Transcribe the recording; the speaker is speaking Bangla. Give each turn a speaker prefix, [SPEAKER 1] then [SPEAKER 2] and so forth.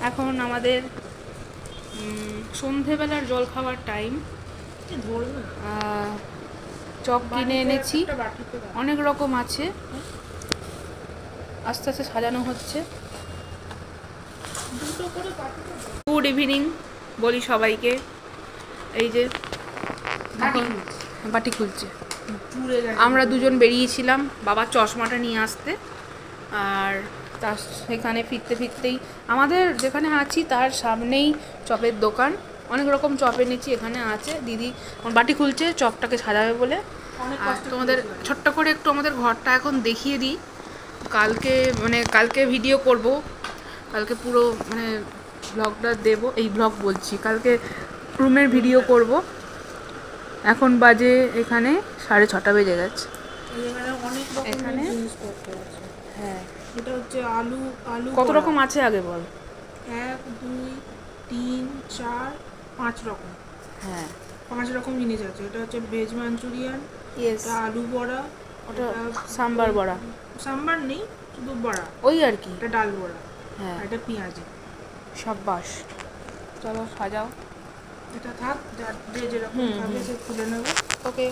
[SPEAKER 1] এখন আমাদের সন্ধেবেলার জল খাওয়ার টাইম। চপ কিনে এনেছি, অনেক রকম আছে, আস্তে আস্তে সাজানো হচ্ছে। গুড ইভিনিং বলি সবাইকে। এই যে বাটি খুলছে। আমরা দুজন বেরিয়েছিলাম বাবার চশমাটা নিয়ে আসতে, আর তার সেখানে ফিরতে ফিরতেই আমাদের যেখানে আছি তার সামনেই চপের দোকান, অনেক রকম চপ এনেছি। এখানে আছে দিদি বাটি খুলছে চপটাকে সাজাবে বলে। আর তোমাদের ছোট্ট করে একটু আমাদের ঘরটা এখন দেখিয়ে দিই। কালকে ভিডিও করব, কালকে পুরো ব্লগটা দেব। এই ব্লগ বলছি, কালকে রুমের ভিডিও করব। এখন বাজে এখানে 6:30 বেজে গেছে। এখানে হ্যাঁ,
[SPEAKER 2] এটা হচ্ছে আলু
[SPEAKER 1] কত রকম আছে আগে বল।
[SPEAKER 2] 1 2 3 4 5 রকম।
[SPEAKER 1] হ্যাঁ,
[SPEAKER 2] 5 রকম জিনিস আছে। এটা হচ্ছে ভেজ মাঞ্চুরিয়ান, এটা আলু বড়া,
[SPEAKER 1] ওটা সাম্বার বড়া।
[SPEAKER 2] সাম্বার নেই, শুধু বড়া
[SPEAKER 1] ওই আর কি,
[SPEAKER 2] এটা ডাল বড়া।
[SPEAKER 1] হ্যাঁ,
[SPEAKER 2] এটা পেঁয়াজি।
[SPEAKER 1] সাব্বাস, চলো সাজাও।
[SPEAKER 2] এটা থাক, যে যেরকম খাবে সে খুলে নেবে।
[SPEAKER 1] ওকে।